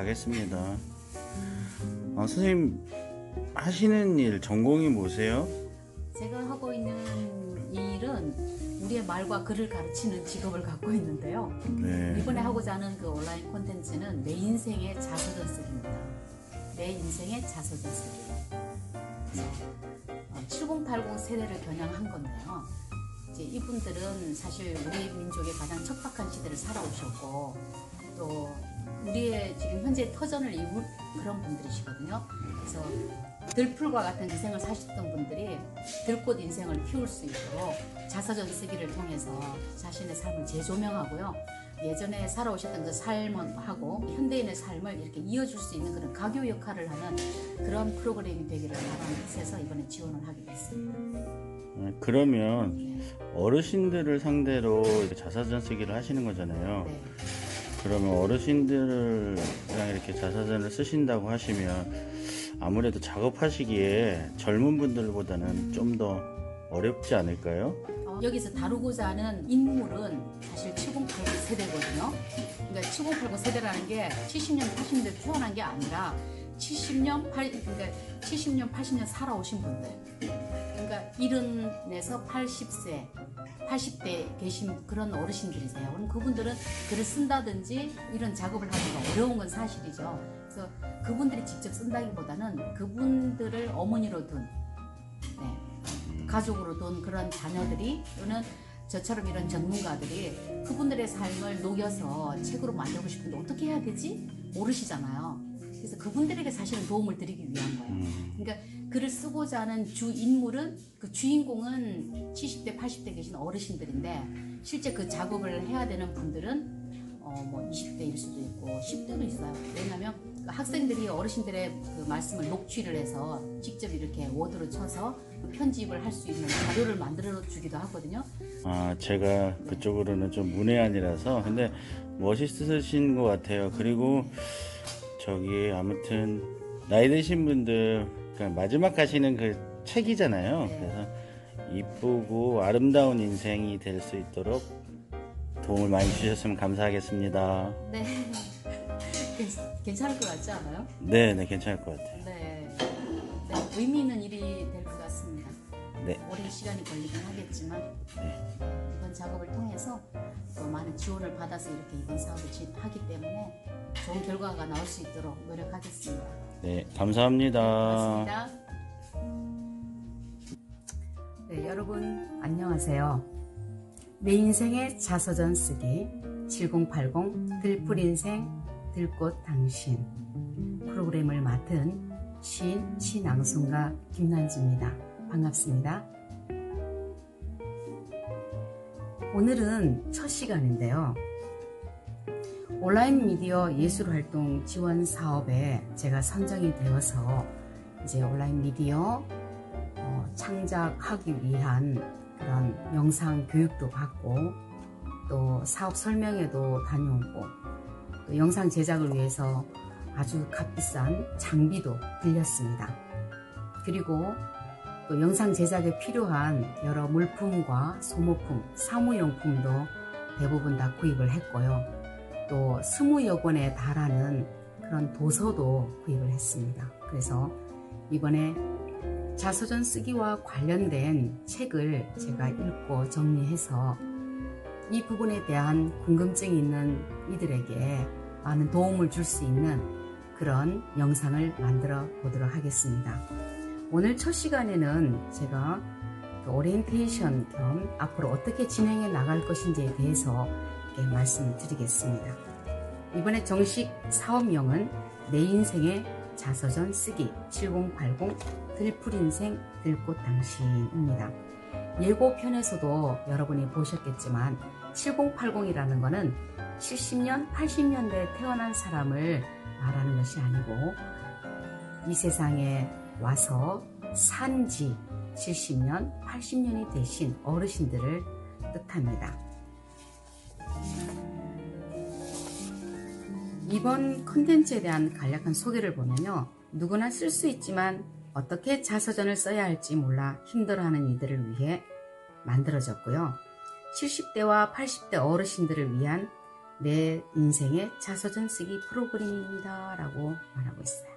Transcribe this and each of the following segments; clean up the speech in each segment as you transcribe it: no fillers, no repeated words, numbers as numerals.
가겠습니다. 선생님 하시는 일 전공이 뭐세요? 제가 하고 있는 일은 우리의 말과 글을 가르치는 직업을 갖고 있는데요. 네. 이번에 하고자 하는 그 온라인 콘텐츠는 내 인생의 자서전 쓰기입니다. 내 인생의 자서전 쓰기. 7080 세대를 겨냥한 건데요. 이제 이분들은 사실 우리 민족의 가장 척박한 시대를 살아오셨고 또 우리의 지금 현재 터전을 이룰 그런 분들이시거든요. 그래서 들풀과 같은 인생을 사셨던 분들이 들꽃 인생을 키울 수 있도록 자서전 쓰기를 통해서 자신의 삶을 재조명하고요. 예전에 살아오셨던 그 삶하고 현대인의 삶을 이렇게 이어줄 수 있는 그런 가교 역할을 하는 그런 프로그램이 되기를 바라면서 이번에 지원을 하게 됐습니다. 그러면 어르신들을 상대로 이렇게 자서전 쓰기를 하시는 거잖아요. 네. 그러면 어르신들이랑 이렇게 자서전을 쓰신다고 하시면 아무래도 작업하시기에 젊은 분들보다는 좀 더 어렵지 않을까요? 여기서 다루고자 하는 인물은 사실 7080 세대거든요. 그러니까 7080 세대라는 게 70년, 80년대 태어난 게 아니라 70년, 80년 살아오신 분들. 그러니까 70에서 80세, 80대 계신 그런 어르신들이세요. 그럼 그분들은 글을 쓴다든지 이런 작업을 하기가 어려운 건 사실이죠. 그래서 그분들이 직접 쓴다기보다는 그분들을 어머니로 둔, 가족으로 둔 그런 자녀들이 또는 저처럼 이런 전문가들이 그분들의 삶을 녹여서 책으로 만들고 싶은데 어떻게 해야 되지? 모르시잖아요. 그래서 그분들에게 사실은 도움을 드리기 위한 거예요. 그러니까 글을 쓰고자 하는 주 인물은 그 주인공은 70대, 80대 계신 어르신들인데 실제 그 작업을 해야 되는 분들은 뭐 20대일 수도 있고 10대도 있어요. 왜냐하면 그 학생들이 어르신들의 그 말씀을 녹취를 해서 직접 이렇게 워드로 쳐서 편집을 할 수 있는 자료를 만들어 주기도 하거든요. 제가 그쪽으로는 좀 문외한이라서 근데 멋있으신 것 같아요. 그리고 저기 아무튼 나이 드신 분들 그러니까 마지막 하시는 그 책이잖아요. 네. 그래서 이쁘고 아름다운 인생이 될 수 있도록 도움을 많이 주셨으면 감사하겠습니다. 네. 괜찮을 것 같지 않아요? 네, 괜찮을 것 같아요. 네. 의미 있는 일이 될 것 같습니다. 네. 오랜 시간이 걸리긴 하겠지만 이번 작업을 통해서 또 많은 지원을 받아서 이렇게 이번 사업을 하기 때문에 좋은 결과가 나올 수 있도록 노력하겠습니다. 네, 감사합니다. 고맙습니다. 네, 여러분 안녕하세요. 내 인생의 자서전 쓰기 7080 들풀인생 들꽃 당신 프로그램을 맡은 시인 시낭송가 김난주입니다. 반갑습니다. 오늘은 첫 시간인데요. 온라인 미디어 예술활동 지원 사업에 제가 선정이 되어서 이제 온라인 미디어 창작하기 위한 그런 영상 교육도 받고 또 사업 설명회도 다녀오고 또 영상 제작을 위해서 아주 값비싼 장비도 빌렸습니다. 그리고 또 영상 제작에 필요한 여러 물품과 소모품, 사무용품도 대부분 다 구입을 했고요. 또 20여 권에 달하는 그런 도서도 구입을 했습니다. 그래서 이번에 자서전 쓰기와 관련된 책을 제가 읽고 정리해서 이 부분에 대한 궁금증이 있는 이들에게 많은 도움을 줄 수 있는 그런 영상을 만들어 보도록 하겠습니다. 오늘 첫 시간에는 제가 그 오리엔테이션 겸 앞으로 어떻게 진행해 나갈 것인지에 대해서 말씀을 드리겠습니다. 이번에 정식 사업명은 내 인생의 자서전 쓰기 7080 들풀인생 들꽃 당신입니다. 예고편에서도 여러분이 보셨겠지만 7080이라는 것은 70년, 80년대에 태어난 사람을 말하는 것이 아니고 이 세상에 와서 산지 70년, 80년이 되신 어르신들을 뜻합니다. 이번 컨텐츠에 대한 간략한 소개를 보면요. 누구나 쓸 수 있지만 어떻게 자서전을 써야 할지 몰라 힘들어하는 이들을 위해 만들어졌고요. 70대와 80대 어르신들을 위한 내 인생의 자서전 쓰기 프로그램입니다 라고 말하고 있어요.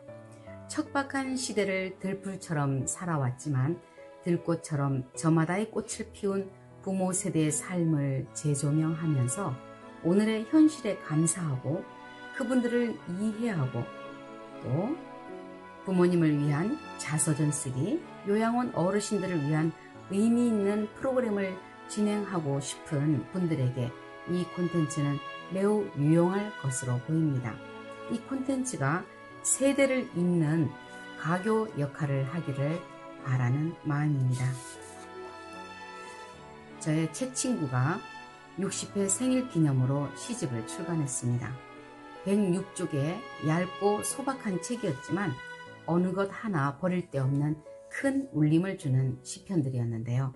척박한 시대를 들풀처럼 살아왔지만 들꽃처럼 저마다의 꽃을 피운 부모 세대의 삶을 재조명하면서 오늘의 현실에 감사하고 그분들을 이해하고 또 부모님을 위한 자서전 쓰기, 요양원 어르신들을 위한 의미 있는 프로그램을 진행하고 싶은 분들에게 이 콘텐츠는 매우 유용할 것으로 보입니다. 이 콘텐츠가 세대를 잇는 가교 역할을 하기를 바라는 마음입니다. 저의 책 친구가 60회 생일 기념으로 시집을 출간했습니다. 106쪽의 얇고 소박한 책이었지만 어느 것 하나 버릴 데 없는 큰 울림을 주는 시편들이었는데요.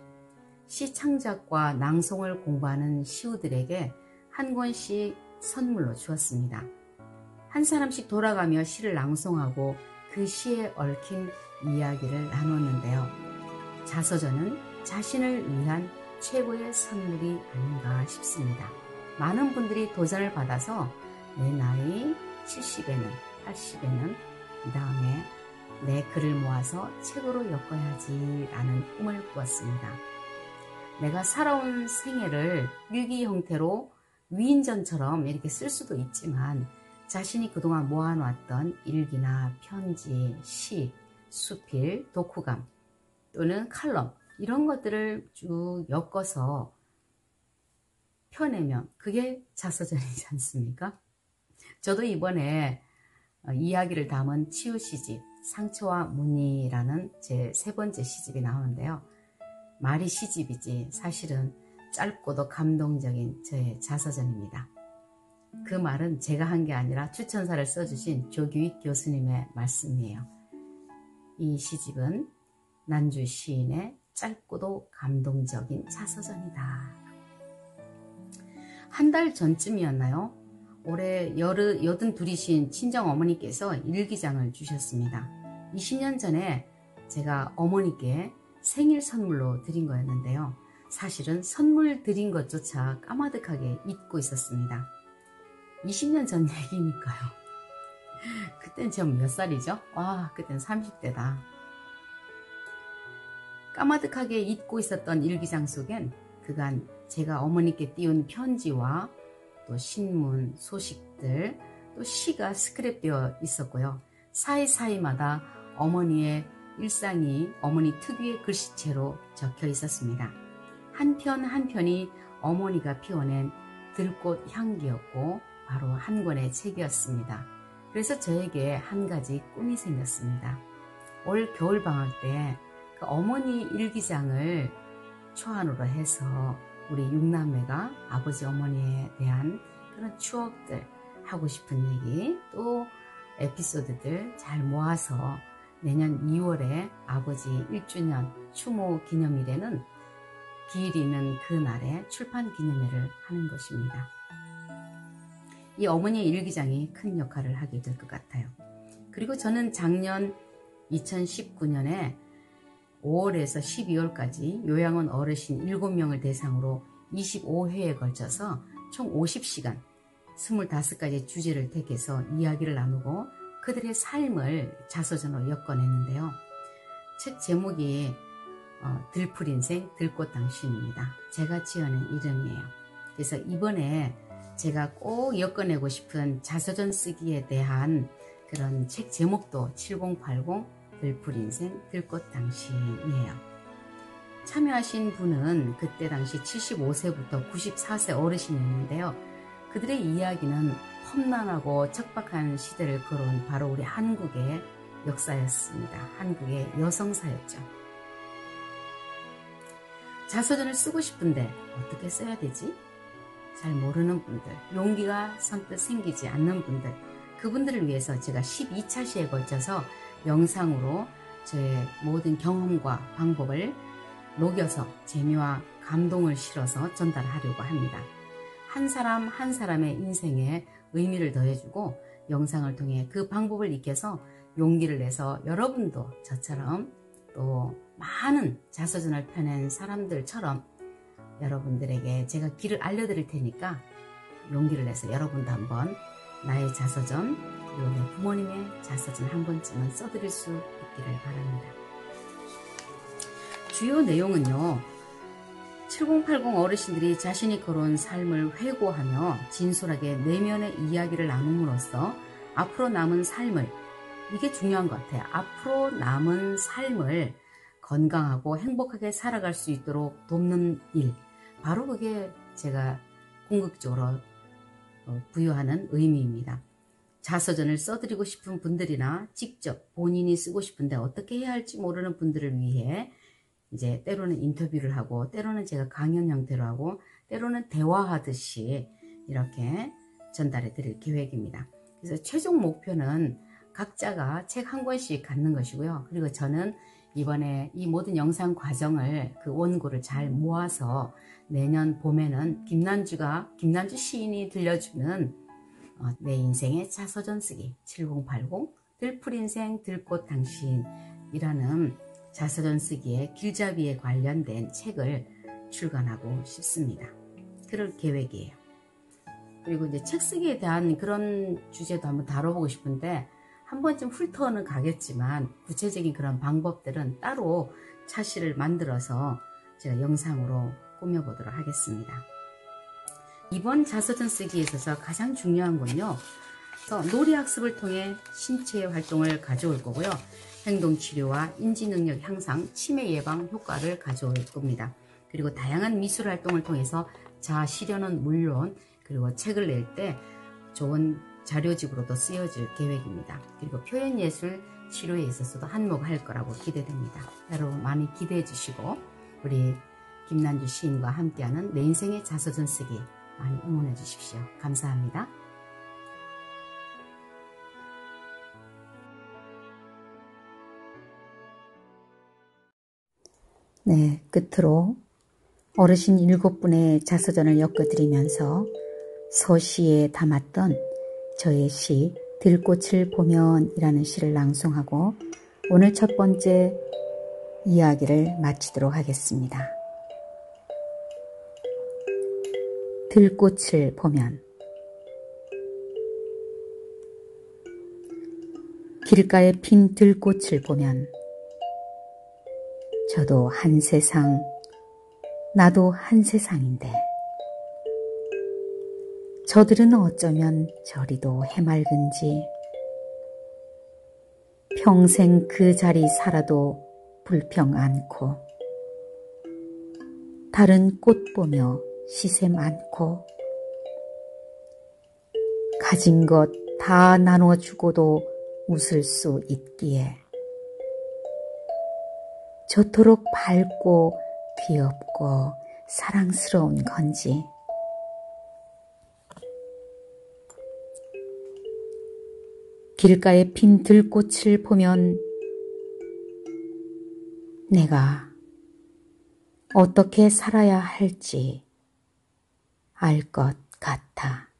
시 창작과 낭송을 공부하는 시우들에게 한 권씩 선물로 주었습니다. 한 사람씩 돌아가며 시를 낭송하고 그 시에 얽힌 이야기를 나눴는데요. 자서전은 자신을 위한 최고의 선물이 아닌가 싶습니다. 많은 분들이 도전을 받아서 내 나이 70에는 80에는 이 다음에 내 글을 모아서 책으로 엮어야지 라는 꿈을 꾸었습니다. 내가 살아온 생애를 일기 형태로 위인전처럼 이렇게 쓸 수도 있지만 자신이 그동안 모아놓았던 일기나 편지, 시, 수필, 독후감 또는 칼럼 이런 것들을 쭉 엮어서 펴내면 그게 자서전이지 않습니까? 저도 이번에 이야기를 담은 치유 시집 상처와 무늬라는 제 3번째 시집이 나오는데요. 말이 시집이지 사실은 짧고도 감동적인 저의 자서전입니다. 그 말은 제가 한 게 아니라 추천사를 써주신 조규익 교수님의 말씀이에요. 이 시집은 난주 시인의 짧고도 감동적인 자서전이다. 한 달 전쯤이었나요? 올해 82이신 친정어머니께서 일기장을 주셨습니다. 20년 전에 제가 어머니께 생일 선물로 드린 거였는데요. 사실은 선물 드린 것조차 까마득하게 잊고 있었습니다. 20년 전 얘기니까요. 그땐 제가 몇 살이죠? 와, 그땐 30대다. 까마득하게 잊고 있었던 일기장 속엔 그간 제가 어머니께 띄운 편지와 또 신문, 소식들, 또 시가 스크랩되어 있었고요. 사이사이마다 어머니의 일상이 어머니 특유의 글씨체로 적혀 있었습니다. 한 편 한 편이 어머니가 피워낸 들꽃 향기였고 바로 한 권의 책이었습니다. 그래서 저에게 한 가지 꿈이 생겼습니다. 올 겨울방학 때 그 어머니 일기장을 초안으로 해서 우리 6남매가 아버지 어머니에 대한 그런 추억들, 하고 싶은 얘기, 또 에피소드들 잘 모아서 내년 2월에 아버지 1주년 추모 기념일에는 기일이는 그날에 출판 기념회를 하는 것입니다. 이 어머니의 일기장이 큰 역할을 하게 될 것 같아요. 그리고 저는 작년 2019년에 5월에서 12월까지 요양원 어르신 7명을 대상으로 25회에 걸쳐서 총 50시간 25가지 주제를 택해서 이야기를 나누고 그들의 삶을 자서전으로 엮어냈는데요. 책 제목이 들풀인생 들꽃당신입니다. 제가 지어낸 이름이에요. 그래서 이번에 제가 꼭 엮어내고 싶은 자서전 쓰기에 대한 그런 책 제목도 7080 들풀인생 들꽃당신이에요. 참여하신 분은 그때 당시 75세부터 94세 어르신이었는데요. 그들의 이야기는 험난하고 척박한 시대를 걸어온 바로 우리 한국의 역사였습니다. 한국의 여성사였죠. 자서전을 쓰고 싶은데 어떻게 써야 되지? 잘 모르는 분들, 용기가 선뜻 생기지 않는 분들, 그분들을 위해서 제가 12차 시에 걸쳐서 영상으로 저의 모든 경험과 방법을 녹여서 재미와 감동을 실어서 전달하려고 합니다. 한 사람 한 사람의 인생에 의미를 더해주고 영상을 통해 그 방법을 익혀서 용기를 내서 여러분도 저처럼 또 많은 자서전을 펴낸 사람들처럼 여러분들에게 제가 길을 알려드릴 테니까 용기를 내서 여러분도 한번 나의 자서전 그리고 내 부모님의 자서전 한 번쯤은 써드릴 수 있기를 바랍니다. 주요 내용은요. 7080 어르신들이 자신이 걸어온 삶을 회고하며 진솔하게 내면의 이야기를 나눔으로써 앞으로 남은 삶을, 이게 중요한 것 같아요. 앞으로 남은 삶을 건강하고 행복하게 살아갈 수 있도록 돕는 일, 바로 그게 제가 궁극적으로 부여하는 의미입니다. 자서전을 써드리고 싶은 분들이나 직접 본인이 쓰고 싶은데 어떻게 해야 할지 모르는 분들을 위해 이제 때로는 인터뷰를 하고 때로는 제가 강연 형태로 하고 때로는 대화하듯이 이렇게 전달해 드릴 계획입니다. 그래서 최종 목표는 각자가 책 한 권씩 갖는 것이고요. 그리고 저는 이번에 이 모든 영상 과정을 그 원고를 잘 모아서 내년 봄에는 김난주 시인이 들려주는 내 인생의 자서전 쓰기 7080 들풀인생 들꽃 당신이라는 자서전 쓰기의 길잡이에 관련된 책을 출간하고 싶습니다. 그럴 계획이에요. 그리고 이제 책 쓰기에 대한 그런 주제도 한번 다뤄보고 싶은데 한 번쯤 훑어는 가겠지만 구체적인 그런 방법들은 따로 차시를 만들어서 제가 영상으로 꾸며보도록 하겠습니다. 이번 자서전 쓰기에 있어서 가장 중요한 건요. 놀이학습을 통해 신체 활동을 가져올 거고요. 행동치료와 인지능력 향상, 치매 예방 효과를 가져올 겁니다. 그리고 다양한 미술 활동을 통해서 자아실현은 물론 그리고 책을 낼 때 좋은 자료집으로도 쓰여질 계획입니다. 그리고 표현예술 치료에 있어서도 한몫할 거라고 기대됩니다. 여러분 많이 기대해 주시고 우리 김난주 시인과 함께하는 내 인생의 자서전 쓰기 많이 응원해 주십시오. 감사합니다. 네, 끝으로 어르신 7분의 자서전을 엮어드리면서 서시에 담았던 저의 시 들꽃을 보면 이라는 시를 낭송하고 오늘 첫 번째 이야기를 마치도록 하겠습니다. 들꽃을 보면 길가에 핀 들꽃을 보면 저도 한 세상, 나도 한 세상인데 저들은 어쩌면 저리도 해맑은지 평생 그 자리 살아도 불평 않고 다른 꽃 보며 시샘 않고 가진 것 다 나눠주고도 웃을 수 있기에 저토록 밝고 귀엽고 사랑스러운 건지 길가에 핀 들꽃을 보면 내가 어떻게 살아야 할지 알 것 같아.